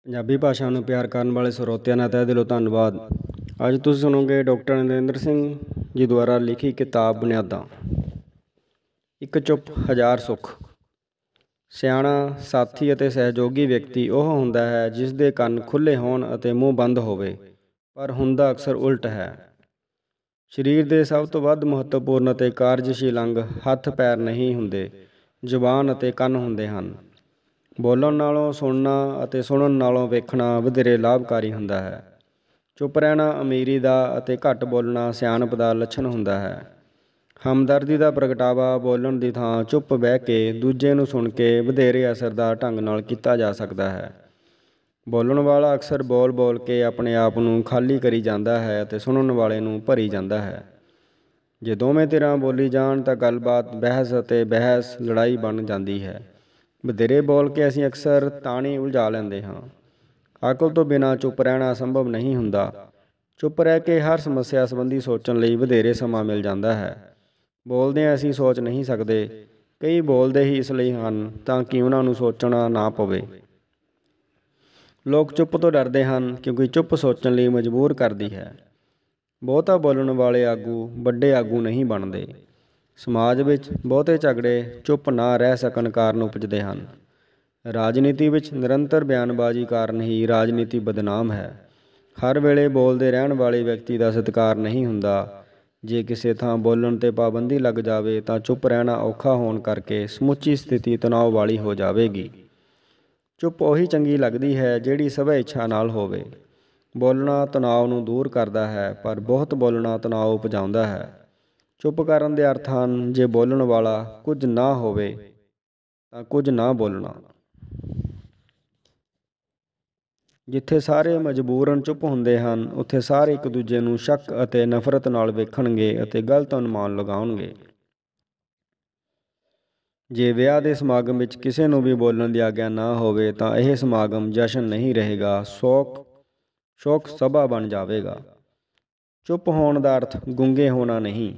ਪੰਜਾਬੀ ਭਾਸ਼ਾ ਨੂੰ ਪਿਆਰ ਕਰਨ ਵਾਲੇ ਸਰੋਤਿਆਂ ਦਾ ਤਹਿ ਦਿਲੋਂ ਧੰਨਵਾਦ। ਅੱਜ ਤੁਸੀਂ ਸੁਣੋਗੇ ਡਾਕਟਰ ਨਰਿੰਦਰ ਸਿੰਘ ਜੀ ਦੁਆਰਾ ਲਿਖੀ ਕਿਤਾਬ ਬੁਨਿਆਦਾਂ। ਇੱਕ ਚੁੱਪ ਹਜ਼ਾਰ ਸੁੱਖ। ਸਿਆਣਾ, ਸਾਥੀ ਅਤੇ ਸਹਿਯੋਗੀ ਵਿਅਕਤੀ ਉਹ ਹੁੰਦਾ ਹੈ ਜਿਸ ਦੇ ਕੰਨ ਖੁੱਲ੍ਹੇ ਹੋਣ ਅਤੇ ਮੂੰਹ ਬੰਦ ਹੋਵੇ, ਪਰ ਹੁੰਦਾ ਅਕਸਰ ਉਲਟ ਹੈ। ਸਰੀਰ ਦੇ ਸਭ ਤੋਂ ਵੱਧ ਮਹੱਤਵਪੂਰਨ ਅਤੇ ਕਾਰਜਸ਼ੀਲ ਅੰਗ ਹੱਥ ਪੈਰ ਨਹੀਂ ਹੁੰਦੇ, ਜ਼ੁਬਾਨ ਅਤੇ ਕੰਨ ਹੁੰਦੇ ਹਨ। ਬੋਲਣ ਨਾਲੋਂ ਸੁਣਨਾ ਅਤੇ ਸੁਣਨ ਨਾਲੋਂ ਵੇਖਣਾ ਵਧੇਰੇ ਲਾਭਕਾਰੀ ਹੁੰਦਾ ਹੈ। ਚੁੱਪ ਰਹਿਣਾ ਅਮੀਰੀ ਦਾ ਅਤੇ ਘੱਟ ਬੋਲਣਾ ਸਿਆਣਪ ਦਾ ਲੱਛਣ ਹੁੰਦਾ ਹੈ। ਹਮਦਰਦੀ ਦਾ ਪ੍ਰਗਟਾਵਾ ਬੋਲਣ ਦੀ ਥਾਂ ਚੁੱਪ ਬਹਿ ਕੇ ਦੂਜੇ ਨੂੰ ਸੁਣ ਕੇ ਵਧੇਰੇ ਅਸਰਦਾਰ ਢੰਗ ਨਾਲ ਕੀਤਾ ਜਾ ਸਕਦਾ ਹੈ। ਬੋਲਣ ਵਾਲਾ ਅਕਸਰ ਬੋਲ ਬੋਲ ਕੇ ਆਪਣੇ ਆਪ ਨੂੰ ਖਾਲੀ ਕਰੀ ਜਾਂਦਾ ਹੈ ਅਤੇ ਸੁਣਨ ਵਾਲੇ ਨੂੰ ਭਰੀ ਜਾਂਦਾ ਹੈ। ਜੇ ਦੋਵੇਂ ਧਿਰਾਂ ਬੋਲੀ ਜਾਣ ਤਾਂ ਗੱਲਬਾਤ ਬਹਿਸ ਅਤੇ ਬਹਿਸ ਲੜਾਈ ਬਣ ਜਾਂਦੀ ਹੈ। ਵਧੇਰੇ ਬੋਲ ਕੇ ਅਸੀਂ ਅਕਸਰ ਤਾਣੀ ਉਲਝਾ ਲੈਂਦੇ ਹਾਂ। ਅਕਲ ਤੋਂ ਬਿਨਾਂ ਚੁੱਪ ਰਹਿਣਾ ਸੰਭਵ ਨਹੀਂ ਹੁੰਦਾ। ਚੁੱਪ ਰਹਿ ਕੇ ਹਰ ਸਮੱਸਿਆ ਸੰਬੰਧੀ ਸੋਚਣ ਲਈ ਵਧੇਰੇ ਸਮਾਂ ਮਿਲ ਜਾਂਦਾ ਹੈ। ਬੋਲਦਿਆਂ ਅਸੀਂ ਸੋਚ ਨਹੀਂ ਸਕਦੇ। ਕਈ ਬੋਲਦੇ ਹੀ ਇਸ ਲਈ ਹਨ ਤਾਂ ਕਿ ਉਹਨਾਂ ਨੂੰ ਸੋਚਣਾ ਨਾ ਪਵੇ। ਲੋਕ ਚੁੱਪ ਤੋਂ ਡਰਦੇ ਹਨ ਕਿਉਂਕਿ ਚੁੱਪ ਸੋਚਣ ਲਈ ਮਜਬੂਰ ਕਰਦੀ ਹੈ। ਬਹੁਤਾ ਬੋਲਣ ਵਾਲੇ ਆਗੂ ਵੱਡੇ ਆਗੂ ਨਹੀਂ ਬਣਦੇ। ਸਮਾਜ ਵਿੱਚ ਬਹੁਤੇ ਝਗੜੇ ਚੁੱਪ ਨਾ ਰਹਿ ਸਕਣ ਕਾਰਨ ਉਪਜਦੇ ਹਨ। ਰਾਜਨੀਤੀ ਵਿੱਚ ਨਿਰੰਤਰ ਬਿਆਨਬਾਜ਼ੀ ਕਾਰਨ ਹੀ ਰਾਜਨੀਤੀ ਬਦਨਾਮ ਹੈ। ਹਰ ਵੇਲੇ ਬੋਲਦੇ ਰਹਿਣ ਵਾਲੇ ਵਿਅਕਤੀ ਦਾ ਸਤਿਕਾਰ ਨਹੀਂ ਹੁੰਦਾ। ਜੇ ਕਿਸੇ ਥਾਂ ਬੋਲਣ 'ਤੇ ਪਾਬੰਦੀ ਲੱਗ ਜਾਵੇ ਤਾਂ ਚੁੱਪ ਰਹਿਣਾ ਔਖਾ ਹੋਣ ਕਰਕੇ ਸਮੁੱਚੀ ਸਥਿਤੀ ਤਣਾਅ ਵਾਲੀ ਹੋ ਜਾਵੇਗੀ। ਚੁੱਪ ਉਹੀ ਚੰਗੀ ਲੱਗਦੀ ਹੈ ਜਿਹੜੀ ਸਵੈ ਇੱਛਾ ਨਾਲ ਹੋਵੇ। ਬੋਲਣਾ ਤਣਾਅ ਨੂੰ ਦੂਰ ਕਰਦਾ ਹੈ, ਪਰ ਬਹੁਤ ਬੋਲਣਾ ਤਣਾਅ ਉਪਜਾਉਂਦਾ ਹੈ। ਚੁੱਪ ਕਰਨ ਦੇ ਅਰਥ ਹਨ, ਜੇ ਬੋਲਣ ਵਾਲਾ ਕੁਝ ਨਾ ਹੋਵੇ ਤਾਂ ਕੁਝ ਨਾ ਬੋਲਣਾ। ਜਿੱਥੇ ਸਾਰੇ ਮਜਬੂਰਨ ਚੁੱਪ ਹੁੰਦੇ ਹਨ, ਉੱਥੇ ਸਾਰੇ ਇੱਕ ਦੂਜੇ ਨੂੰ ਸ਼ੱਕ ਅਤੇ ਨਫ਼ਰਤ ਨਾਲ ਵੇਖਣਗੇ ਅਤੇ ਗਲਤ ਅਨੁਮਾਨ ਲਗਾਉਣਗੇ। ਜੇ ਵਿਆਹ ਦੇ ਸਮਾਗਮ ਵਿੱਚ ਕਿਸੇ ਨੂੰ ਵੀ ਬੋਲਣ ਦੀ ਆਗਿਆ ਨਾ ਹੋਵੇ ਤਾਂ ਇਹ ਸਮਾਗਮ ਜਸ਼ਨ ਨਹੀਂ ਰਹੇਗਾ, ਸ਼ੋਕ ਸਭਾ ਬਣ ਜਾਵੇਗਾ। ਚੁੱਪ ਹੋਣ ਦਾ ਅਰਥ ਗੂੰਗੇ ਹੋਣਾ ਨਹੀਂ।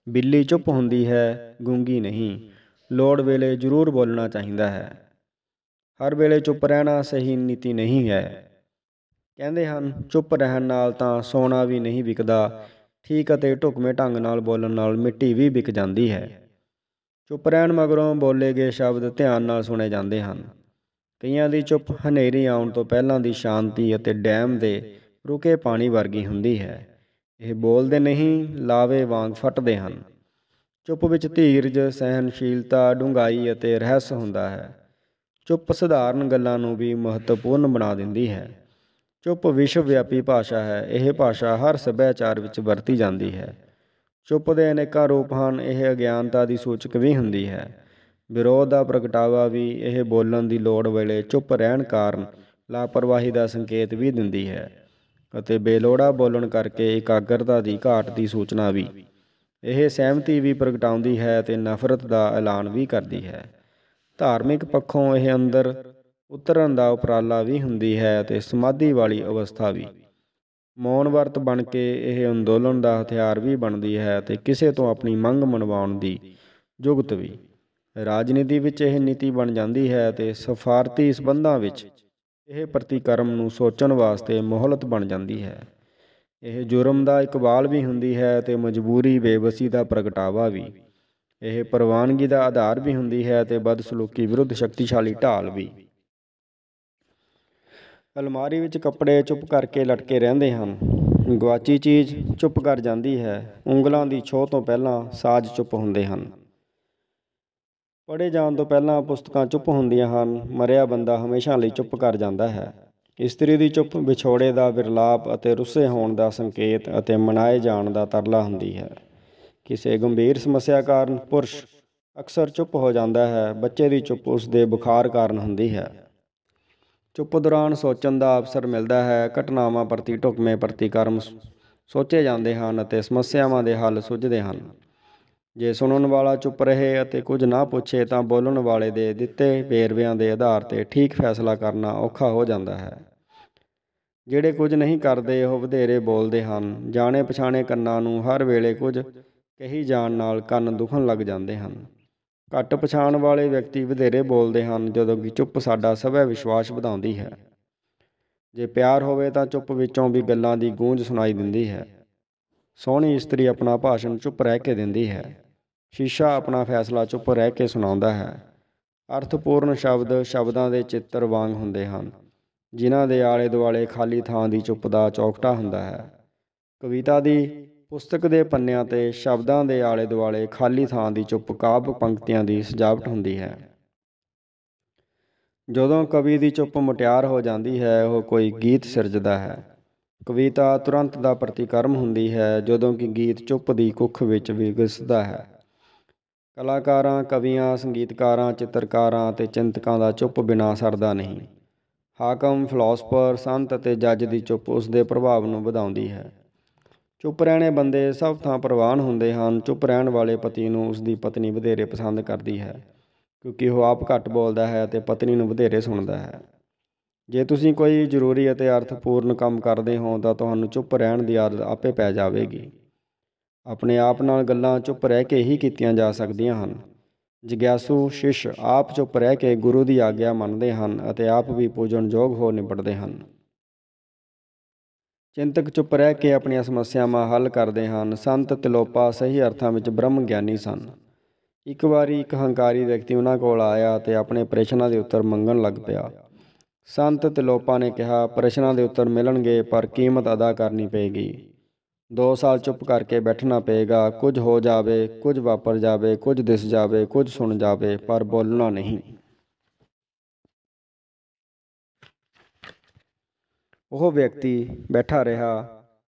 ਬਿੱਲੀ ਚੁੱਪ ਹੁੰਦੀ ਹੈ, ਗੂੰਗੀ ਨਹੀਂ। ਲੋੜ ਵੇਲੇ ਜ਼ਰੂਰ ਬੋਲਣਾ ਚਾਹੀਦਾ ਹੈ। ਹਰ ਵੇਲੇ ਚੁੱਪ ਰਹਿਣਾ ਸਹੀ ਨੀਤੀ ਨਹੀਂ ਹੈ। ਕਹਿੰਦੇ ਹਨ, ਚੁੱਪ ਰਹਿਣ ਨਾਲ ਤਾਂ ਸੋਨਾ ਵੀ ਨਹੀਂ ਵਿਕਦਾ। ਠੀਕ ਅਤੇ ਢੁਕਵੇਂ ਢੰਗ ਨਾਲ ਬੋਲਣ ਨਾਲ ਮਿੱਟੀ ਵੀ ਵਿਕ ਜਾਂਦੀ ਹੈ। ਚੁੱਪ ਰਹਿਣ ਮਗਰੋਂ ਬੋਲੇ ਗਏ ਸ਼ਬਦ ਧਿਆਨ ਨਾਲ ਸੁਣੇ ਜਾਂਦੇ ਹਨ। ਕਈਆਂ ਦੀ ਚੁੱਪ ਹਨੇਰੀ ਆਉਣ ਤੋਂ ਪਹਿਲਾਂ ਦੀ ਸ਼ਾਂਤੀ ਅਤੇ ਡੈਮ ਦੇ ਰੁਕੇ ਪਾਣੀ ਵਰਗੀ ਹੁੰਦੀ ਹੈ। ਇਹ ਬੋਲਦੇ ਨਹੀਂ, ਲਾਵੇ ਵਾਂਗ ਫਟਦੇ ਹਨ। ਚੁੱਪ ਵਿੱਚ ਧੀਰਜ, ਸਹਿਣਸ਼ੀਲਤਾ, ਡੂੰਘਾਈ ਅਤੇ ਰਹੱਸ ਹੁੰਦਾ ਹੈ। ਚੁੱਪ ਸਧਾਰਨ ਗੱਲਾਂ ਨੂੰ ਵੀ ਮਹੱਤਵਪੂਰਨ ਬਣਾ ਦਿੰਦੀ ਹੈ। ਚੁੱਪ ਵਿਸ਼ਵ ਵਿਆਪੀ ਭਾਸ਼ਾ ਹੈ। ਇਹ ਭਾਸ਼ਾ ਹਰ ਸੱਭਿਆਚਾਰ ਵਿੱਚ ਵਰਤੀ ਜਾਂਦੀ ਹੈ। ਚੁੱਪ ਦੇ ਅਨੇਕਾਂ ਰੂਪ ਹਨ। ਇਹ ਅਗਿਆਨਤਾ ਦੀ ਸੂਚਕ ਵੀ ਹੁੰਦੀ ਹੈ। ਵਿਰੋਧ ਦਾ ਪ੍ਰਗਟਾਵਾ ਵੀ ਇਹ ਬੋਲਣ ਦੀ ਲੋੜ ਵੇਲੇ ਚੁੱਪ ਰਹਿਣ ਕਾਰਨ ਲਾਪਰਵਾਹੀ ਦਾ ਸੰਕੇਤ ਵੀ ਦਿੰਦੀ ਹੈ ਅਤੇ ਬੇਲੋੜਾ ਬੋਲਣ ਕਰਕੇ ਇਕਾਗਰਤਾ ਦੀ ਘਾਟ ਦੀ ਸੂਚਨਾ ਵੀ। ਇਹ ਸਹਿਮਤੀ ਵੀ ਪ੍ਰਗਟਾਉਂਦੀ ਹੈ ਅਤੇ ਨਫ਼ਰਤ ਦਾ ਐਲਾਨ ਵੀ ਕਰਦੀ ਹੈ। ਧਾਰਮਿਕ ਪੱਖੋਂ ਇਹ ਅੰਦਰ ਉਤਰਨ ਦਾ ਉਪਰਾਲਾ ਵੀ ਹੁੰਦੀ ਹੈ ਅਤੇ ਸਮਾਧੀ ਵਾਲੀ ਅਵਸਥਾ ਵੀ। ਮੌਨ ਵਰਤ ਬਣ ਕੇ ਇਹ ਅੰਦੋਲਨ ਦਾ ਹਥਿਆਰ ਵੀ ਬਣਦੀ ਹੈ ਅਤੇ ਕਿਸੇ ਤੋਂ ਆਪਣੀ ਮੰਗ ਮਨਵਾਉਣ ਦੀ ਜੁਗਤ ਵੀ। ਰਾਜਨੀਤੀ ਵਿੱਚ ਇਹ ਨੀਤੀ ਬਣ ਜਾਂਦੀ ਹੈ ਅਤੇ ਸਫਾਰਤੀ ਸਬੰਧਾਂ ਵਿੱਚ ਇਹ ਪ੍ਰਤੀਕਰਮ ਨੂੰ ਸੋਚਣ ਵਾਸਤੇ ਮੋਹਲਤ ਬਣ ਜਾਂਦੀ ਹੈ। ਇਹ ਜੁਰਮ ਦਾ ਇਕਬਾਲ ਵੀ ਹੁੰਦੀ ਹੈ ਅਤੇ ਮਜਬੂਰੀ ਬੇਬਸੀ ਦਾ ਪ੍ਰਗਟਾਵਾ ਵੀ। ਇਹ ਪ੍ਰਵਾਨਗੀ ਦਾ ਆਧਾਰ ਵੀ ਹੁੰਦੀ ਹੈ ਅਤੇ ਬਦਸਲੂਕੀ ਵਿਰੁੱਧ ਸ਼ਕਤੀਸ਼ਾਲੀ ਢਾਲ ਵੀ। ਅਲਮਾਰੀ ਵਿੱਚ ਕੱਪੜੇ ਚੁੱਪ ਕਰਕੇ ਲਟਕੇ ਰਹਿੰਦੇ ਹਨ। ਗੁਆਚੀ ਚੀਜ਼ ਚੁੱਪ ਕਰ ਜਾਂਦੀ ਹੈ। ਉਂਗਲਾਂ ਦੀ ਛੋਹ ਤੋਂ ਪਹਿਲਾਂ ਸਾਜ਼ ਚੁੱਪ ਹੁੰਦੇ ਹਨ। ਪੜ੍ਹੇ ਜਾਣ ਤੋਂ ਪਹਿਲਾਂ ਪੁਸਤਕਾਂ ਚੁੱਪ ਹੁੰਦੀਆਂ ਹਨ। ਮਰਿਆ ਬੰਦਾ ਹਮੇਸ਼ਾ ਲਈ ਚੁੱਪ ਕਰ ਜਾਂਦਾ ਹੈ। ਇਸਤਰੀ ਦੀ ਚੁੱਪ ਵਿਛੋੜੇ ਦਾ ਵਿਰਲਾਪ ਅਤੇ ਰੁੱਸੇ ਹੋਣ ਦਾ ਸੰਕੇਤ ਅਤੇ ਮਨਾਏ ਜਾਣ ਦਾ ਤਰਲਾ ਹੁੰਦੀ ਹੈ। ਕਿਸੇ ਗੰਭੀਰ ਸਮੱਸਿਆ ਕਾਰਨ ਪੁਰਸ਼ ਅਕਸਰ ਚੁੱਪ ਹੋ ਜਾਂਦਾ ਹੈ। ਬੱਚੇ ਦੀ ਚੁੱਪ ਉਸ ਦੇ ਬੁਖਾਰ ਕਾਰਨ ਹੁੰਦੀ ਹੈ। ਚੁੱਪ ਦੌਰਾਨ ਸੋਚਣ ਦਾ ਅਵਸਰ ਮਿਲਦਾ ਹੈ। ਘਟਨਾਵਾਂ ਪ੍ਰਤੀ ਢੁਕਵੇਂ ਪ੍ਰਤੀਕਰਮ ਸੋਚੇ ਜਾਂਦੇ ਹਨ ਅਤੇ ਸਮੱਸਿਆਵਾਂ ਦੇ ਹੱਲ ਸੁੱਝਦੇ ਹਨ। ਜੇ ਸੁਣਨ ਵਾਲਾ ਚੁੱਪ ਰਹੇ ਅਤੇ ਕੁਝ ਨਾ ਪੁੱਛੇ ਤਾਂ ਬੋਲਣ ਵਾਲੇ ਦੇ ਦਿੱਤੇ ਵੇਰਵਿਆਂ ਦੇ ਆਧਾਰ 'ਤੇ ਠੀਕ ਫੈਸਲਾ ਕਰਨਾ ਔਖਾ ਹੋ ਜਾਂਦਾ ਹੈ। ਜਿਹੜੇ ਕੁਝ ਨਹੀਂ ਕਰਦੇ ਉਹ ਵਧੇਰੇ ਬੋਲਦੇ ਹਨ। ਜਾਣੇ ਪਛਾਣੇ ਕੰਨਾਂ ਨੂੰ ਹਰ ਵੇਲੇ ਕੁਝ ਕਹੀ ਜਾਣ ਨਾਲ ਕੰਨ ਦੁਖਣ ਲੱਗ ਜਾਂਦੇ ਹਨ। ਘੱਟ ਪਛਾਣ ਵਾਲੇ ਵਿਅਕਤੀ ਵਧੇਰੇ ਬੋਲਦੇ ਹਨ, ਜਦੋਂ ਕਿ ਚੁੱਪ ਸਾਡਾ ਸਵੈ ਵਿਸ਼ਵਾਸ ਵਧਾਉਂਦੀ ਹੈ। ਜੇ ਪਿਆਰ ਹੋਵੇ ਤਾਂ ਚੁੱਪ ਵਿੱਚੋਂ ਵੀ ਗੱਲਾਂ ਦੀ ਗੂੰਜ ਸੁਣਾਈ ਦਿੰਦੀ ਹੈ। ਸੋਹਣੀ ਇਸਤਰੀ ਆਪਣਾ ਭਾਸ਼ਣ ਚੁੱਪ ਰਹਿ ਕੇ ਦਿੰਦੀ ਹੈ। ਸ਼ੀਸ਼ਾ ਆਪਣਾ ਫੈਸਲਾ ਚੁੱਪ ਰਹਿ ਕੇ ਸੁਣਾਉਂਦਾ ਹੈ। ਅਰਥਪੂਰਨ ਸ਼ਬਦ ਸ਼ਬਦਾਂ ਦੇ ਚਿੱਤਰ ਵਾਂਗ ਹੁੰਦੇ ਹਨ, ਜਿਨ੍ਹਾਂ ਦੇ ਆਲੇ ਦੁਆਲੇ ਖਾਲੀ ਥਾਂ ਦੀ ਚੁੱਪ ਦਾ ਚੌਕਟਾ ਹੁੰਦਾ ਹੈ। ਕਵਿਤਾ ਦੀ ਪੁਸਤਕ ਦੇ ਪੰਨਿਆਂ 'ਤੇ ਸ਼ਬਦਾਂ ਦੇ ਆਲੇ ਦੁਆਲੇ ਖਾਲੀ ਥਾਂ ਦੀ ਚੁੱਪ ਕਾਵਿ ਪੰਕਤੀਆਂ ਦੀ ਸਜਾਵਟ ਹੁੰਦੀ ਹੈ। ਜਦੋਂ ਕਵੀ ਦੀ ਚੁੱਪ ਮੁਟਿਆਰ ਹੋ ਜਾਂਦੀ ਹੈ, ਉਹ ਕੋਈ ਗੀਤ ਸਿਰਜਦਾ ਹੈ। ਕਵਿਤਾ ਤੁਰੰਤ ਦਾ ਪ੍ਰਤੀਕਰਮ ਹੁੰਦੀ ਹੈ, ਜਦੋਂ ਕਿ ਗੀਤ ਚੁੱਪ ਦੀ ਕੁੱਖ ਵਿੱਚ ਵਿਗਸਦਾ ਹੈ। ਕਲਾਕਾਰਾਂ, ਕਵੀਆਂ, ਸੰਗੀਤਕਾਰਾਂ, ਚਿੱਤਰਕਾਰਾਂ ਅਤੇ ਚਿੰਤਕਾਂ ਦਾ ਚੁੱਪ ਬਿਨਾਂ ਸਰਦਾ ਨਹੀਂ। ਹਾਕਮ, ਫਿਲਾਸਫਰ, ਸੰਤ ਅਤੇ ਜੱਜ ਦੀ ਚੁੱਪ ਉਸ ਦੇ ਪ੍ਰਭਾਵ ਨੂੰ ਵਧਾਉਂਦੀ ਹੈ। ਚੁੱਪ ਰਹਿਣੇ ਬੰਦੇ ਸਭ ਥਾਂ ਪ੍ਰਵਾਨ ਹੁੰਦੇ ਹਨ। ਚੁੱਪ ਰਹਿਣ ਵਾਲੇ ਪਤੀ ਨੂੰ ਉਸ ਦੀ ਪਤਨੀ ਵਧੇਰੇ ਪਸੰਦ ਕਰਦੀ ਹੈ, ਕਿਉਂਕਿ ਉਹ ਆਪ ਘੱਟ ਬੋਲਦਾ ਹੈ ਅਤੇ ਪਤਨੀ ਨੂੰ ਵਧੇਰੇ ਸੁਣਦਾ ਹੈ। ਜੇ ਤੁਸੀਂ ਕੋਈ ਜ਼ਰੂਰੀ ਅਤੇ ਅਰਥਪੂਰਨ ਕੰਮ ਕਰਦੇ ਹੋ ਤਾਂ ਤੁਹਾਨੂੰ ਚੁੱਪ ਰਹਿਣ ਦੀ ਆਦਤ ਆਪੇ ਪੈ ਜਾਵੇਗੀ। ਆਪਣੇ ਆਪ ਨਾਲ ਗੱਲਾਂ ਚੁੱਪ ਰਹਿ ਕੇ ਹੀ ਕੀਤੀਆਂ ਜਾ ਸਕਦੀਆਂ ਹਨ। ਜਿਗਿਆਸੂ ਸ਼ਿਸ਼ ਆਪ ਚੁੱਪ ਰਹਿ ਕੇ ਗੁਰੂ ਦੀ ਆਗਿਆ ਮੰਨਦੇ ਹਨ ਅਤੇ ਆਪ ਵੀ ਪੂਜਣਯੋਗ ਹੋ ਨਿਬੜਦੇ ਹਨ। ਚਿੰਤਕ ਚੁੱਪ ਰਹਿ ਕੇ ਆਪਣੀਆਂ ਸਮੱਸਿਆਵਾਂ ਹੱਲ ਕਰਦੇ ਹਨ। ਸੰਤ ਤਿਲੋਪਾ ਸਹੀ ਅਰਥਾਂ ਵਿੱਚ ਬ੍ਰਹਮ ਗਿਆਨੀ ਸਨ। ਇੱਕ ਵਾਰੀ ਇੱਕ ਹੰਕਾਰੀ ਵਿਅਕਤੀ ਉਹਨਾਂ ਕੋਲ ਆਇਆ ਅਤੇ ਆਪਣੇ ਪ੍ਰਸ਼ਨਾਂ ਦੇ ਉੱਤਰ ਮੰਗਣ ਲੱਗ ਪਿਆ। ਸੰਤ ਤਿਲੋਪਾ ਨੇ ਕਿਹਾ, ਪ੍ਰਸ਼ਨਾਂ ਦੇ ਉੱਤਰ ਮਿਲਣਗੇ, ਪਰ ਕੀਮਤ ਅਦਾ ਕਰਨੀ ਪਏਗੀ। 2 ਸਾਲ ਚੁੱਪ ਕਰਕੇ ਬੈਠਣਾ ਪਏਗਾ। ਕੁਝ ਹੋ ਜਾਵੇ, ਕੁਝ ਵਾਪਰ ਜਾਵੇ, ਕੁਝ ਦਿਸ ਜਾਵੇ, ਕੁਝ ਸੁਣ ਜਾਵੇ, ਪਰ ਬੋਲਣਾ ਨਹੀਂ। ਉਹ ਵਿਅਕਤੀ ਬੈਠਾ ਰਿਹਾ।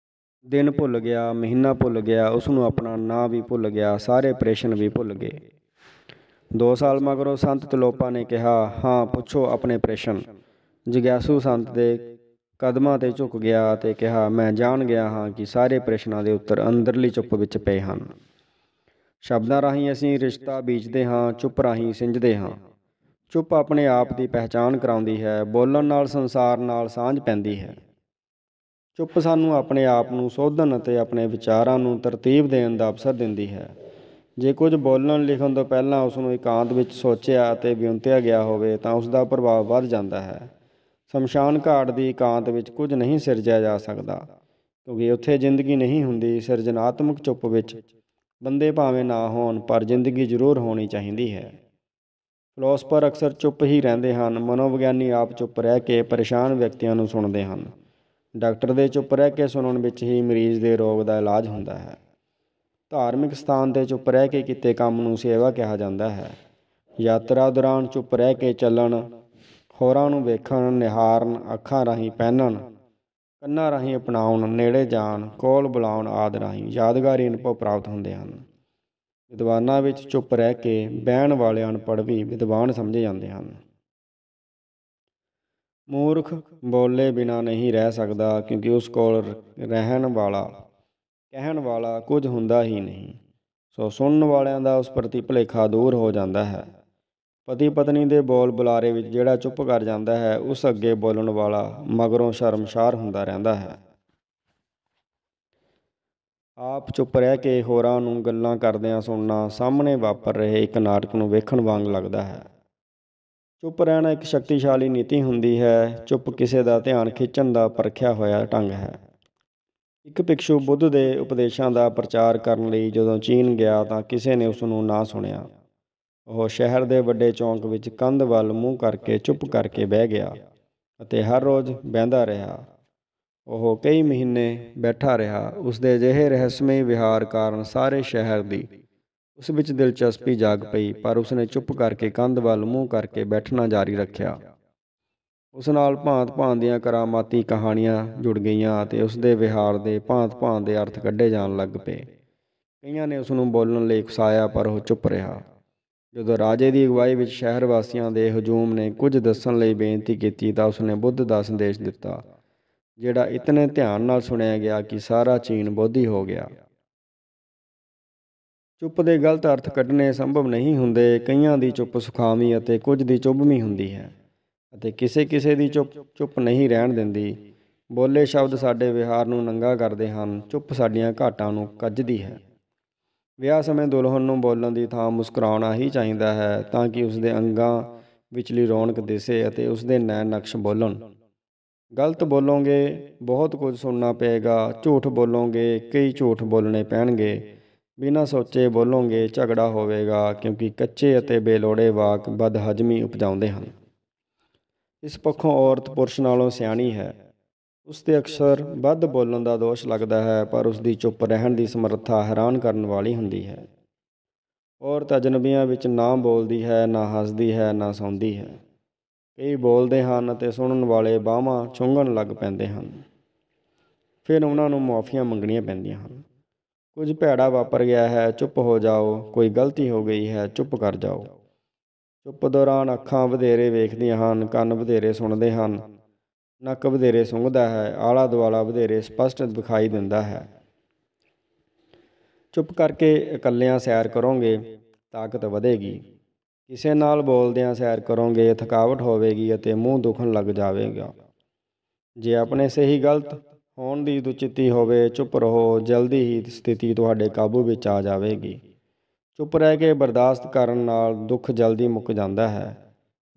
ਦਿਨ ਭੁੱਲ ਗਿਆ, ਮਹੀਨਾ ਭੁੱਲ ਗਿਆ, ਉਸਨੂੰ ਆਪਣਾ ਨਾਂ ਵੀ ਭੁੱਲ ਗਿਆ, ਸਾਰੇ ਪ੍ਰਸ਼ਨ ਵੀ ਭੁੱਲ ਗਏ। 2 ਸਾਲ ਮਗਰੋਂ ਸੰਤ ਤਿਲੋਪਾ ਨੇ ਕਿਹਾ, ਹਾਂ ਪੁੱਛੋ ਆਪਣੇ ਪ੍ਰਸ਼ਨ। ਜਿਗਿਆਸੂ ਸੰਤ ਦੇ ਕਦਮਾਂ 'ਤੇ ਝੁਕ ਗਿਆ ਅਤੇ ਕਿਹਾ, ਮੈਂ ਜਾਣ ਗਿਆ ਹਾਂ ਕਿ ਸਾਰੇ ਪ੍ਰਸ਼ਨਾਂ ਦੇ ਉੱਤਰ ਅੰਦਰਲੀ ਚੁੱਪ ਵਿੱਚ ਪਏ ਹਨ। ਸ਼ਬਦਾਂ ਰਾਹੀਂ ਅਸੀਂ ਰਿਸ਼ਤਾ ਬੀਜਦੇ ਹਾਂ, ਚੁੱਪ ਰਾਹੀਂ ਸਿੰਜਦੇ ਹਾਂ। ਚੁੱਪ ਆਪਣੇ ਆਪ ਦੀ ਪਹਿਚਾਣ ਕਰਾਉਂਦੀ ਹੈ। ਬੋਲਣ ਨਾਲ ਸੰਸਾਰ ਨਾਲ ਸਾਂਝ ਪੈਂਦੀ ਹੈ। ਚੁੱਪ ਸਾਨੂੰ ਆਪਣੇ ਆਪ ਨੂੰ ਸੋਧਣ ਅਤੇ ਆਪਣੇ ਵਿਚਾਰਾਂ ਨੂੰ ਤਰਤੀਬ ਦੇਣ ਦਾ ਅਵਸਰ ਦਿੰਦੀ ਹੈ। ਜੇ ਕੁਝ ਬੋਲਣ ਲਿਖਣ ਤੋਂ ਪਹਿਲਾਂ ਉਸਨੂੰ ਇਕਾਂਤ ਵਿੱਚ ਸੋਚਿਆ ਅਤੇ ਵਿਉਂਤਿਆ ਗਿਆ ਹੋਵੇ ਤਾਂ ਉਸ ਦਾ ਪ੍ਰਭਾਵ ਵੱਧ ਜਾਂਦਾ ਹੈ। ਸ਼ਮਸ਼ਾਨ ਘਾਟ ਦੀ ਇਕਾਂਤ ਵਿੱਚ ਕੁਝ ਨਹੀਂ ਸਿਰਜਿਆ ਜਾ ਸਕਦਾ, ਕਿਉਂਕਿ ਉੱਥੇ ਜ਼ਿੰਦਗੀ ਨਹੀਂ ਹੁੰਦੀ। ਸਿਰਜਣਾਤਮਕ ਚੁੱਪ ਵਿੱਚ ਬੰਦੇ ਭਾਵੇਂ ਨਾ ਹੋਣ, ਪਰ ਜ਼ਿੰਦਗੀ ਜ਼ਰੂਰ ਹੋਣੀ ਚਾਹੀਦੀ ਹੈ। ਫਿਲਾਸਫਰ ਅਕਸਰ ਚੁੱਪ ਹੀ ਰਹਿੰਦੇ ਹਨ। ਮਨੋਵਿਗਿਆਨੀ ਆਪ ਚੁੱਪ ਰਹਿ ਕੇ ਪਰੇਸ਼ਾਨ ਵਿਅਕਤੀਆਂ ਨੂੰ ਸੁਣਦੇ ਹਨ। ਡਾਕਟਰ ਦੇ ਚੁੱਪ ਰਹਿ ਕੇ ਸੁਣਨ ਵਿੱਚ ਹੀ ਮਰੀਜ਼ ਦੇ ਰੋਗ ਦਾ ਇਲਾਜ ਹੁੰਦਾ ਹੈ। ਧਾਰਮਿਕ ਸਥਾਨ 'ਤੇ ਚੁੱਪ ਰਹਿ ਕੇ ਕੀਤੇ ਕੰਮ ਨੂੰ ਸੇਵਾ ਕਿਹਾ ਜਾਂਦਾ ਹੈ। ਯਾਤਰਾ ਦੌਰਾਨ ਚੁੱਪ ਰਹਿ ਕੇ ਚੱਲਣ, ਹੋਰਾਂ ਨੂੰ ਵੇਖਣ, ਨਿਹਾਰਨ, ਅੱਖਾਂ ਰਾਹੀਂ ਪਹਿਨਣ, ਕੰਨਾਂ ਰਾਹੀਂ ਅਪਣਾਉਣ, ਨੇੜੇ ਜਾਣ, ਕੋਲ ਬੁਲਾਉਣ ਆਦਿ ਰਾਹੀਂ ਯਾਦਗਾਰੀ ਅਨੁਭਵ ਪ੍ਰਾਪਤ ਹੁੰਦੇ ਹਨ। ਵਿਦਵਾਨਾਂ ਵਿੱਚ ਚੁੱਪ ਰਹਿ ਕੇ ਬਹਿਣ ਵਾਲੇ ਅਨਪੜ੍ਹ ਵੀ ਵਿਦਵਾਨ ਸਮਝੇ ਜਾਂਦੇ ਹਨ। ਮੂਰਖ ਬੋਲੇ ਬਿਨਾਂ ਨਹੀਂ ਰਹਿ ਸਕਦਾ, ਕਿਉਂਕਿ ਉਸ ਕੋਲ ਕਹਿਣ ਵਾਲਾ ਕੁਝ ਹੁੰਦਾ ਹੀ ਨਹੀਂ, ਸੋ ਸੁਣਨ ਵਾਲਿਆਂ ਦਾ ਉਸ ਪ੍ਰਤੀ ਭੁਲੇਖਾ ਦੂਰ ਹੋ ਜਾਂਦਾ ਹੈ। ਪਤੀ ਪਤਨੀ ਦੇ ਬੋਲ ਬੁਲਾਰੇ ਵਿੱਚ ਜਿਹੜਾ ਚੁੱਪ ਕਰ ਜਾਂਦਾ ਹੈ, ਉਸ ਅੱਗੇ ਬੋਲਣ ਵਾਲਾ ਮਗਰੋਂ ਸ਼ਰਮਸ਼ਾਰ ਹੁੰਦਾ ਰਹਿੰਦਾ ਹੈ। ਆਪ ਚੁੱਪ ਰਹਿ ਕੇ ਹੋਰਾਂ ਨੂੰ ਗੱਲਾਂ ਕਰਦਿਆਂ ਸੁਣਨਾ ਸਾਹਮਣੇ ਵਾਪਰ ਰਹੇ ਇੱਕ ਨਾਟਕ ਨੂੰ ਵੇਖਣ ਵਾਂਗ ਲੱਗਦਾ ਹੈ। ਚੁੱਪ ਰਹਿਣਾ ਇੱਕ ਸ਼ਕਤੀਸ਼ਾਲੀ ਨੀਤੀ ਹੁੰਦੀ ਹੈ। ਚੁੱਪ ਕਿਸੇ ਦਾ ਧਿਆਨ ਖਿੱਚਣ ਦਾ ਪਰਖਿਆ ਹੋਇਆ ਢੰਗ ਹੈ। ਇੱਕ ਭਿਕਸ਼ੂ ਬੁੱਧ ਦੇ ਉਪਦੇਸ਼ਾਂ ਦਾ ਪ੍ਰਚਾਰ ਕਰਨ ਲਈ ਜਦੋਂ ਚੀਨ ਗਿਆ ਤਾਂ ਕਿਸੇ ਨੇ ਉਸ ਨੂੰ ਨਾ ਸੁਣਿਆ। ਉਹ ਸ਼ਹਿਰ ਦੇ ਵੱਡੇ ਚੌਂਕ ਵਿੱਚ ਕੰਧ ਵੱਲ ਮੂੰਹ ਕਰਕੇ ਚੁੱਪ ਕਰਕੇ ਬਹਿ ਗਿਆ ਅਤੇ ਹਰ ਰੋਜ਼ ਬਹਿੰਦਾ ਰਿਹਾ। ਉਹ ਕਈ ਮਹੀਨੇ ਬੈਠਾ ਰਿਹਾ। ਉਸਦੇ ਅਜਿਹੇ ਰਹੱਸਮਈ ਵਿਹਾਰ ਕਾਰਨ ਸਾਰੇ ਸ਼ਹਿਰ ਦੀ ਉਸ ਵਿੱਚ ਦਿਲਚਸਪੀ ਜਾਗ ਪਈ, ਪਰ ਉਸਨੇ ਚੁੱਪ ਕਰਕੇ ਕੰਧ ਵੱਲ ਮੂੰਹ ਕਰਕੇ ਬੈਠਣਾ ਜਾਰੀ ਰੱਖਿਆ। ਉਸ ਨਾਲ ਭਾਂਤ-ਭਾਂਤ ਦੀਆਂ ਕਰਾਮਾਤੀ ਕਹਾਣੀਆਂ ਜੁੜ ਗਈਆਂ ਅਤੇ ਉਸਦੇ ਵਿਹਾਰ ਦੇ ਭਾਂਤ-ਭਾਂਤ ਦੇ ਅਰਥ ਕੱਢੇ ਜਾਣ ਲੱਗ ਪਏ। ਕਈਆਂ ਨੇ ਉਸਨੂੰ ਬੋਲਣ ਲਈ ਉਕਸਾਇਆ, ਪਰ ਉਹ ਚੁੱਪ ਰਿਹਾ। ਜਦੋਂ ਰਾਜੇ ਦੀ ਅਗਵਾਈ ਵਿੱਚ ਸ਼ਹਿਰ ਵਾਸੀਆਂ ਦੇ ਹਜੂਮ ਨੇ ਕੁਝ ਦੱਸਣ ਲਈ ਬੇਨਤੀ ਕੀਤੀ ਤਾਂ ਉਸਨੇ ਬੁੱਧ ਦਾ ਸੰਦੇਸ਼ ਦਿੱਤਾ, ਜਿਹੜਾ ਇਤਨੇ ਧਿਆਨ ਨਾਲ ਸੁਣਿਆ ਗਿਆ ਕਿ ਸਾਰਾ ਚੀਨ ਬੋਧੀ ਹੋ ਗਿਆ। ਚੁੱਪ ਦੇ ਗਲਤ ਅਰਥ ਕੱਢਣੇ ਸੰਭਵ ਨਹੀਂ ਹੁੰਦੇ। ਕਈਆਂ ਦੀ ਚੁੱਪ ਸੁਖਾਵੀਂ ਅਤੇ ਕੁਝ ਦੀ ਚੁਭਵੀਂ ਹੁੰਦੀ ਹੈ ਅਤੇ ਕਿਸੇ ਦੀ ਚੁੱਪ ਨਹੀਂ ਰਹਿਣ ਦਿੰਦੀ। ਬੋਲੇ ਸ਼ਬਦ ਸਾਡੇ ਵਿਹਾਰ ਨੂੰ ਨੰਗਾ ਕਰਦੇ ਹਨ। ਚੁੱਪ ਸਾਡੀਆਂ ਘਾਟਾਂ ਨੂੰ ਕੱਜਦੀ ਹੈ। ਵਿਆਹ ਸਮੇਂ ਦੁਲਹਨ ਨੂੰ ਬੋਲਣ ਦੀ ਥਾਂ ਮੁਸਕਰਾਉਣਾ ਹੀ ਚਾਹੀਦਾ ਹੈ ਤਾਂ ਕਿ ਉਸਦੇ ਅੰਗਾਂ ਵਿਚਲੀ ਰੌਣਕ ਦਿਸੇ ਅਤੇ ਉਸਦੇ ਨੈਣ ਨਕਸ਼ ਬੋਲਣ। ਗਲਤ ਬੋਲੋਗੇ ਬਹੁਤ ਕੁਝ ਸੁਣਨਾ ਪਏਗਾ, ਝੂਠ ਬੋਲੋਗੇ ਕਈ ਝੂਠ ਬੋਲਣੇ ਪੈਣਗੇ, ਬਿਨਾਂ ਸੋਚੇ ਬੋਲੋਗੇ ਝਗੜਾ ਹੋਵੇਗਾ ਕਿਉਂਕਿ ਕੱਚੇ ਅਤੇ ਬੇਲੋੜੇ ਵਾਕ ਬਦਹਜ਼ਮੀ ਉਪਜਾਉਂਦੇ ਹਨ। ਇਸ ਪੱਖੋਂ ਔਰਤ ਪੁਰਸ਼ ਨਾਲੋਂ ਸਿਆਣੀ ਹੈ। ਉਸ 'ਤੇ ਅਕਸਰ ਵੱਧ ਬੋਲਣ ਦਾ ਦੋਸ਼ ਲੱਗਦਾ ਹੈ ਪਰ ਉਸ ਦੀ ਚੁੱਪ ਰਹਿਣ ਦੀ ਸਮਰੱਥਾ ਹੈਰਾਨ ਕਰਨ ਵਾਲੀ ਹੁੰਦੀ ਹੈ। ਔਰਤ ਅਜਨਬੀਆਂ ਵਿੱਚ ਨਾ ਬੋਲਦੀ ਹੈ, ਨਾ ਹੱਸਦੀ ਹੈ, ਨਾ ਸੌਂਦੀ ਹੈ। ਕਈ ਬੋਲਦੇ ਹਨ ਅਤੇ ਸੁਣਨ ਵਾਲੇ ਬਾਹਾਂ ਚੁੰਘਣ ਲੱਗ ਪੈਂਦੇ ਹਨ। ਫਿਰ ਉਹਨਾਂ ਨੂੰ ਮੁਆਫੀਆਂ ਮੰਗਣੀਆਂ ਪੈਂਦੀਆਂ ਹਨ। ਕੁਝ ਭੈੜਾ ਵਾਪਰ ਗਿਆ ਹੈ, ਚੁੱਪ ਹੋ ਜਾਓ। ਕੋਈ ਗਲਤੀ ਹੋ ਗਈ ਹੈ, ਚੁੱਪ ਕਰ ਜਾਓ। ਚੁੱਪ ਦੌਰਾਨ ਅੱਖਾਂ ਵਧੇਰੇ ਵੇਖਦੀਆਂ ਹਨ, ਕੰਨ ਵਧੇਰੇ ਸੁਣਦੇ ਹਨ, ਨੱਕ ਵਧੇਰੇ ਸੁੰਘਦਾ ਹੈ, ਆਲਾ ਦੁਆਲਾ ਵਧੇਰੇ ਸਪਸ਼ਟ ਵਿਖਾਈ ਦਿੰਦਾ ਹੈ। ਚੁੱਪ ਕਰਕੇ ਇਕੱਲਿਆਂ ਸੈਰ ਕਰੋਗੇ, ਤਾਕਤ ਵਧੇਗੀ। ਕਿਸੇ ਨਾਲ ਬੋਲਦਿਆਂ ਸੈਰ ਕਰੋਗੇ, ਥਕਾਵਟ ਹੋਵੇਗੀ ਅਤੇ ਮੂੰਹ ਦੁਖਣ ਲੱਗ ਜਾਵੇਗਾ। ਜੇ ਆਪਣੇ ਸਹੀ ਗਲਤ ਹੋਣ ਦੀ ਦੁਚਿੱਤੀ ਹੋਵੇ, ਚੁੱਪ ਰਹੋ, ਜਲਦੀ ਹੀ ਸਥਿਤੀ ਤੁਹਾਡੇ ਕਾਬੂ ਵਿੱਚ ਆ ਜਾਵੇਗੀ। ਚੁੱਪ ਰਹਿ ਕੇ ਬਰਦਾਸ਼ਤ ਕਰਨ ਨਾਲ ਦੁੱਖ ਜਲਦੀ ਮੁੱਕ ਜਾਂਦਾ ਹੈ।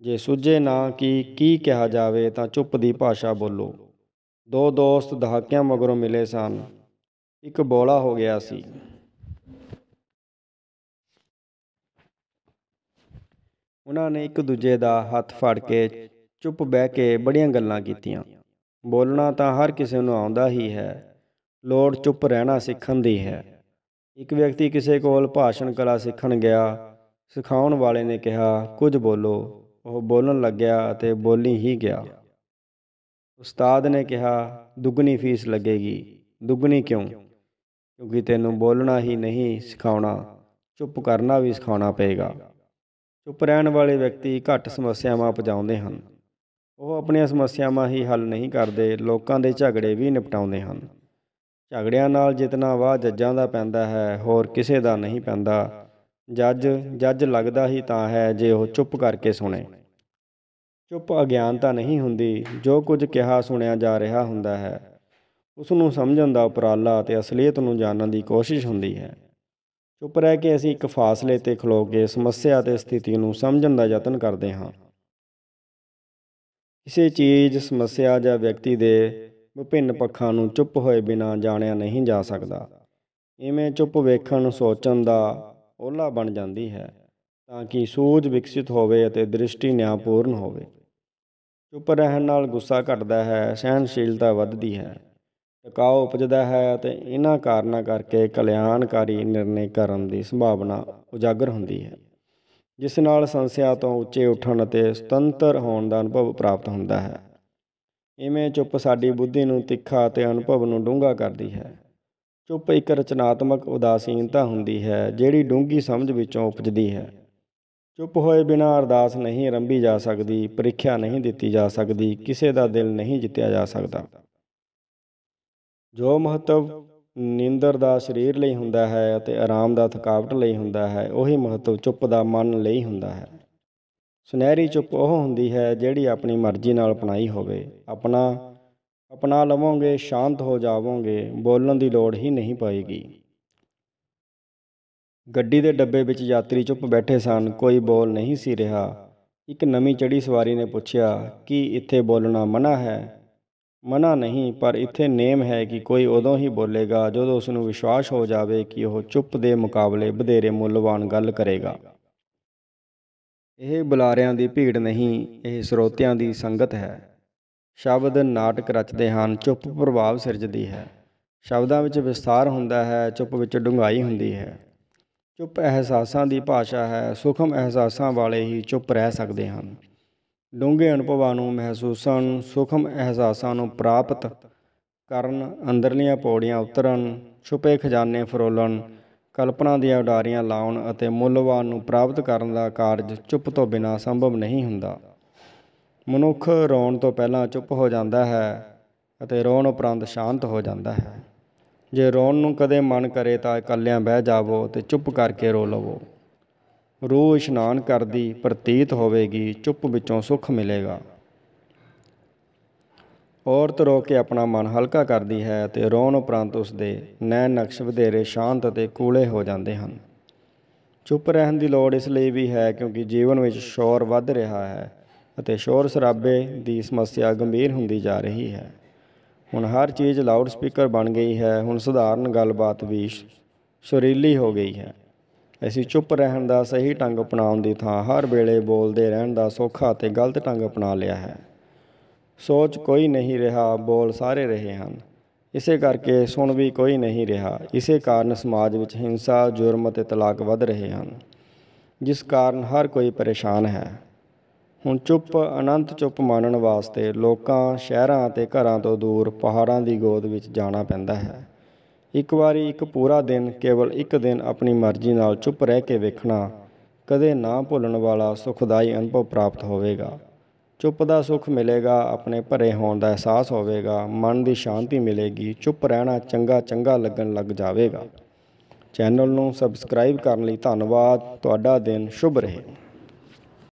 ਜੇ ਸੁੱਝੇ ਨਾ ਕਿ ਕੀ ਕਿਹਾ ਜਾਵੇ ਤਾਂ ਚੁੱਪ ਦੀ ਭਾਸ਼ਾ ਬੋਲੋ। ਦੋ ਦੋਸਤ ਦਹਾਕਿਆਂ ਮਗਰੋਂ ਮਿਲੇ ਸਨ। ਇੱਕ ਬੋਲਾ ਹੋ ਗਿਆ ਸੀ। ਉਹਨਾਂ ਨੇ ਇੱਕ ਦੂਜੇ ਦਾ ਹੱਥ ਫੜ ਕੇ ਚੁੱਪ ਬਹਿ ਕੇ ਬੜੀਆਂ ਗੱਲਾਂ ਕੀਤੀਆਂ। ਬੋਲਣਾ ਤਾਂ ਹਰ ਕਿਸੇ ਨੂੰ ਆਉਂਦਾ ਹੀ ਹੈ, ਲੋੜ ਚੁੱਪ ਰਹਿਣਾ ਸਿੱਖਣ ਦੀ ਹੈ। ਇੱਕ ਵਿਅਕਤੀ ਕਿਸੇ ਕੋਲ ਭਾਸ਼ਣ ਕਲਾ ਸਿੱਖਣ ਗਿਆ। ਸਿਖਾਉਣ ਵਾਲੇ ਨੇ ਕਿਹਾ, ਕੁਝ ਬੋਲੋ। ਉਹ ਬੋਲਣ ਲੱਗਿਆ ਅਤੇ ਬੋਲੀ ਹੀ ਗਿਆ। ਉਸਤਾਦ ਨੇ ਕਿਹਾ, ਦੁੱਗਣੀ ਫੀਸ ਲੱਗੇਗੀ। ਦੁੱਗਣੀ ਕਿਉਂ? ਕਿਉਂਕਿ ਤੈਨੂੰ ਬੋਲਣਾ ਹੀ ਨਹੀਂ ਸਿਖਾਉਣਾ, ਚੁੱਪ ਕਰਨਾ ਵੀ ਸਿਖਾਉਣਾ ਪਏਗਾ। ਚੁੱਪ ਰਹਿਣ ਵਾਲੇ ਵਿਅਕਤੀ ਘੱਟ ਸਮੱਸਿਆਵਾਂ ਉਪਜਾਉਂਦੇ ਹਨ। ਉਹ ਆਪਣੀਆਂ ਸਮੱਸਿਆਵਾਂ ਹੀ ਹੱਲ ਨਹੀਂ ਕਰਦੇ, ਲੋਕਾਂ ਦੇ ਝਗੜੇ ਵੀ ਨਿਪਟਾਉਂਦੇ ਹਨ। ਝਗੜਿਆਂ ਨਾਲ ਜਿਤਨਾ ਵਾਹ ਜੱਜਾਂ ਦਾ ਪੈਂਦਾ ਹੈ, ਹੋਰ ਕਿਸੇ ਦਾ ਨਹੀਂ ਪੈਂਦਾ। ਜੱਜ ਲੱਗਦਾ ਹੀ ਤਾਂ ਹੈ ਜੇ ਉਹ ਚੁੱਪ ਕਰਕੇ ਸੁਣੇ। ਚੁੱਪ ਅਗਿਆਨਤਾ ਨਹੀਂ ਹੁੰਦੀ। ਜੋ ਕੁਝ ਕਿਹਾ ਸੁਣਿਆ ਜਾ ਰਿਹਾ ਹੁੰਦਾ ਹੈ, ਉਸ ਨੂੰ ਸਮਝਣ ਦਾ ਉਪਰਾਲਾ ਅਤੇ ਅਸਲੀਅਤ ਨੂੰ ਜਾਣਨ ਦੀ ਕੋਸ਼ਿਸ਼ ਹੁੰਦੀ ਹੈ। ਚੁੱਪ ਰਹਿ ਕੇ ਅਸੀਂ ਇੱਕ ਫਾਸਲੇ 'ਤੇ ਖਲੋ ਕੇ ਸਮੱਸਿਆ ਅਤੇ ਸਥਿਤੀ ਨੂੰ ਸਮਝਣ ਦਾ ਯਤਨ ਕਰਦੇ ਹਾਂ। ਕਿਸੇ ਚੀਜ਼, ਸਮੱਸਿਆ ਜਾਂ ਵਿਅਕਤੀ ਦੇ ਵਿਭਿੰਨ ਪੱਖਾਂ ਨੂੰ ਚੁੱਪ ਹੋਏ ਬਿਨਾਂ ਜਾਣਿਆ ਨਹੀਂ ਜਾ ਸਕਦਾ। ਇਵੇਂ ਚੁੱਪ ਵੇਖਣ ਸੋਚਣ ਦਾ ਓਹਲਾ ਬਣ ਜਾਂਦੀ ਹੈ ਤਾਂ ਕਿ ਸੂਝ ਵਿਕਸਿਤ ਹੋਵੇ ਅਤੇ ਦ੍ਰਿਸ਼ਟੀ ਨਿਆਂਪੂਰਨ ਹੋਵੇ। ਚੁੱਪ ਰਹਿਣ ਨਾਲ ਗੁੱਸਾ ਘਟਦਾ ਹੈ, ਸਹਿਣਸ਼ੀਲਤਾ ਵੱਧਦੀ ਹੈ, ਟਿਕਾਓ ਉਪਜਦਾ ਹੈ ਅਤੇ ਇਹਨਾਂ ਕਾਰਨਾਂ ਕਰਕੇ ਕਲਿਆਣਕਾਰੀ ਨਿਰਣੇ ਕਰਨ ਦੀ ਸੰਭਾਵਨਾ ਉਜਾਗਰ ਹੁੰਦੀ ਹੈ, ਜਿਸ ਨਾਲ ਸੰਸ਼ਿਆ ਤੋਂ ਉੱਚੇ ਉੱਠਣ ਅਤੇ ਸੁਤੰਤਰ ਹੋਣ ਦਾ ਅਨੁਭਵ ਪ੍ਰਾਪਤ ਹੁੰਦਾ ਹੈ। ਇਵੇਂ ਚੁੱਪ ਸਾਡੀ ਬੁੱਧੀ ਨੂੰ ਤਿੱਖਾ ਅਤੇ ਅਨੁਭਵ ਨੂੰ ਡੂੰਘਾ ਕਰਦੀ ਹੈ। ਚੁੱਪ ਇੱਕ ਰਚਨਾਤਮਕ ਉਦਾਸੀਨਤਾ ਹੁੰਦੀ ਹੈ ਜਿਹੜੀ ਡੂੰਘੀ ਸਮਝ ਵਿੱਚੋਂ ਉਪਜਦੀ ਹੈ। ਚੁੱਪ ਹੋਏ ਬਿਨਾਂ ਅਰਦਾਸ ਨਹੀਂ ਆਰੰਭੀ ਜਾ ਸਕਦੀ, ਪ੍ਰੀਖਿਆ ਨਹੀਂ ਦਿੱਤੀ ਜਾ ਸਕਦੀ, ਕਿਸੇ ਦਾ ਦਿਲ ਨਹੀਂ ਜਿੱਤਿਆ ਜਾ ਸਕਦਾ। ਜੋ ਮਹੱਤਵ ਨੀਂਦਰ ਦਾ ਸਰੀਰ ਲਈ ਹੁੰਦਾ ਹੈ ਅਤੇ ਆਰਾਮ ਦਾ ਥਕਾਵਟ ਲਈ ਹੁੰਦਾ ਹੈ, ਉਹੀ ਮਹੱਤਵ ਚੁੱਪ ਦਾ ਮਨ ਲਈ ਹੁੰਦਾ ਹੈ। ਸੁਨਹਿਰੀ ਚੁੱਪ ਉਹ ਹੁੰਦੀ ਹੈ ਜਿਹੜੀ ਆਪਣੀ ਮਰਜ਼ੀ ਨਾਲ ਅਪਣਾਈ ਹੋਵੇ। ਅਪਣਾ ਲਵੋਗੇ, ਸ਼ਾਂਤ ਹੋ ਜਾਵੋਗੇ, ਬੋਲਣ ਦੀ ਲੋੜ ਹੀ ਨਹੀਂ ਪਏਗੀ। ਗੱਡੀ ਦੇ ਡੱਬੇ ਵਿੱਚ ਯਾਤਰੀ ਚੁੱਪ ਬੈਠੇ ਸਨ। ਕੋਈ ਬੋਲ ਨਹੀਂ ਸੀ ਰਿਹਾ। ਇੱਕ ਨਵੀਂ ਚੜ੍ਹੀ ਸਵਾਰੀ ਨੇ ਪੁੱਛਿਆ, ਕੀ ਇੱਥੇ ਬੋਲਣਾ ਮਨ੍ਹਾ ਹੈ? ਮਨ੍ਹਾ ਨਹੀਂ, ਪਰ ਇੱਥੇ ਨੇਮ ਹੈ ਕਿ ਕੋਈ ਉਦੋਂ ਹੀ ਬੋਲੇਗਾ ਜਦੋਂ ਉਸ ਨੂੰ ਵਿਸ਼ਵਾਸ ਹੋ ਜਾਵੇ ਕਿ ਉਹ ਚੁੱਪ ਦੇ ਮੁਕਾਬਲੇ ਵਧੇਰੇ ਮੁੱਲਵਾਨ ਗੱਲ ਕਰੇਗਾ। ਇਹ ਬੁਲਾਰਿਆਂ ਦੀ ਭੀੜ ਨਹੀਂ, ਇਹ ਸਰੋਤਿਆਂ ਦੀ ਸੰਗਤ ਹੈ। ਸ਼ਬਦ ਨਾਟਕ ਰਚਦੇ ਹਨ, ਚੁੱਪ ਪ੍ਰਭਾਵ ਸਿਰਜਦੀ ਹੈ। ਸ਼ਬਦਾਂ ਵਿੱਚ ਵਿਸਥਾਰ ਹੁੰਦਾ ਹੈ, ਚੁੱਪ ਵਿੱਚ ਡੂੰਘਾਈ ਹੁੰਦੀ ਹੈ। ਚੁੱਪ ਅਹਿਸਾਸਾਂ ਦੀ ਭਾਸ਼ਾ ਹੈ। ਸੂਖਮ ਅਹਿਸਾਸਾਂ ਵਾਲੇ ਹੀ ਚੁੱਪ ਰਹਿ ਸਕਦੇ ਹਨ। ਡੂੰਘੇ ਅਨੁਭਵਾਂ ਨੂੰ ਮਹਿਸੂਸਣ, ਸੂਖਮ ਅਹਿਸਾਸਾਂ ਨੂੰ ਪ੍ਰਾਪਤ ਕਰਨ, ਅੰਦਰਲੀਆਂ ਪੌੜੀਆਂ ਉਤਰਨ, ਛੁਪੇ ਖਜ਼ਾਨੇ ਫਰੋਲਣ, ਕਲਪਨਾ ਦੀਆਂ ਉਡਾਰੀਆਂ ਲਾਉਣ ਅਤੇ ਮੁੱਲਵਾਨ ਨੂੰ ਪ੍ਰਾਪਤ ਕਰਨ ਦਾ ਕਾਰਜ ਚੁੱਪ ਤੋਂ ਬਿਨਾਂ ਸੰਭਵ ਨਹੀਂ ਹੁੰਦਾ। ਮਨੁੱਖ ਰੋਣ ਤੋਂ ਪਹਿਲਾਂ ਚੁੱਪ ਹੋ ਜਾਂਦਾ ਹੈ ਅਤੇ ਰੋਣ ਉਪਰੰਤ ਸ਼ਾਂਤ ਹੋ ਜਾਂਦਾ ਹੈ। ਜੇ ਰੋਣ ਨੂੰ ਕਦੇ ਮਨ ਕਰੇ ਤਾਂ ਇਕੱਲਿਆਂ ਬਹਿ ਜਾਵੋ ਅਤੇ ਚੁੱਪ ਕਰਕੇ ਰੋ ਲਵੋ। ਰੂਹ ਇਸ਼ਨਾਨ ਕਰਦੀ ਪ੍ਰਤੀਤ ਹੋਵੇਗੀ, ਚੁੱਪ ਵਿੱਚੋਂ ਸੁੱਖ ਮਿਲੇਗਾ। ਔਰਤ ਰੋ ਕੇ ਆਪਣਾ ਮਨ ਹਲਕਾ ਕਰਦੀ ਹੈ ਅਤੇ ਰੋਣ ਉਪਰੰਤ ਉਸ ਦੇ ਨੈਣ ਨਕਸ਼ ਵਧੇਰੇ ਸ਼ਾਂਤ ਅਤੇ ਕੂਲੇ ਹੋ ਜਾਂਦੇ ਹਨ। ਚੁੱਪ ਰਹਿਣ ਦੀ ਲੋੜ ਇਸ ਲਈ ਵੀ ਹੈ ਕਿਉਂਕਿ ਜੀਵਨ ਵਿੱਚ ਸ਼ੋਰ ਵੱਧ ਰਿਹਾ ਹੈ ਅਤੇ ਸ਼ੋਰ ਸ਼ਰਾਬੇ ਦੀ ਸਮੱਸਿਆ ਗੰਭੀਰ ਹੁੰਦੀ ਜਾ ਰਹੀ ਹੈ। ਹੁਣ ਹਰ ਚੀਜ਼ ਲਾਊਡ ਸਪੀਕਰ ਬਣ ਗਈ ਹੈ। ਹੁਣ ਸਧਾਰਨ ਗੱਲਬਾਤ ਵੀ ਸੁਰੀਲੀ ਹੋ ਗਈ ਹੈ। ਅਸੀਂ ਚੁੱਪ ਰਹਿਣ ਦਾ ਸਹੀ ਢੰਗ ਅਪਣਾਉਣ ਦੀ ਥਾਂ ਹਰ ਵੇਲੇ ਬੋਲਦੇ ਰਹਿਣ ਦਾ ਸੌਖਾ ਅਤੇ ਗਲਤ ਢੰਗ ਅਪਣਾ ਲਿਆ ਹੈ। ਸੋਚ ਕੋਈ ਨਹੀਂ ਰਿਹਾ, ਬੋਲ ਸਾਰੇ ਰਹੇ ਹਨ। ਇਸੇ ਕਰਕੇ ਸੁਣ ਵੀ ਕੋਈ ਨਹੀਂ ਰਿਹਾ। ਇਸੇ ਕਾਰਨ ਸਮਾਜ ਵਿੱਚ ਹਿੰਸਾ, ਜੁਰਮ ਅਤੇ ਤਲਾਕ ਵੱਧ ਰਹੇ ਹਨ, ਜਿਸ ਕਾਰਨ ਹਰ ਕੋਈ ਪਰੇਸ਼ਾਨ ਹੈ। ਹੁਣ ਚੁੱਪ ਅਨੰਤ ਚੁੱਪ ਮੰਨਣ ਵਾਸਤੇ ਲੋਕਾਂ, ਸ਼ਹਿਰਾਂ ਅਤੇ ਘਰਾਂ ਤੋਂ ਦੂਰ ਪਹਾੜਾਂ ਦੀ ਗੋਦ ਵਿੱਚ ਜਾਣਾ ਪੈਂਦਾ ਹੈ। ਇੱਕ ਵਾਰੀ ਇੱਕ ਪੂਰਾ ਦਿਨ, ਕੇਵਲ ਇੱਕ ਦਿਨ ਆਪਣੀ ਮਰਜ਼ੀ ਨਾਲ ਚੁੱਪ ਰਹਿ ਕੇ ਵੇਖਣਾ ਕਦੇ ਨਾ ਭੁੱਲਣ ਵਾਲਾ ਸੁਖਦਾਈ ਅਨੁਭਵ ਪ੍ਰਾਪਤ ਹੋਵੇਗਾ। ਚੁੱਪ ਦਾ ਸੁੱਖ ਮਿਲੇਗਾ, ਆਪਣੇ ਭਰੇ ਹੋਣ ਦਾ ਅਹਿਸਾਸ ਹੋਵੇਗਾ, ਮਨ ਦੀ ਸ਼ਾਂਤੀ ਮਿਲੇਗੀ, ਚੁੱਪ ਰਹਿਣਾ ਚੰਗਾ ਲੱਗਣ ਲੱਗ ਜਾਵੇਗਾ। ਚੈਨਲ ਨੂੰ ਸਬਸਕ੍ਰਾਈਬ ਕਰਨ ਲਈ ਧੰਨਵਾਦ। ਤੁਹਾਡਾ ਦਿਨ ਸ਼ੁਭ ਰਹੇ।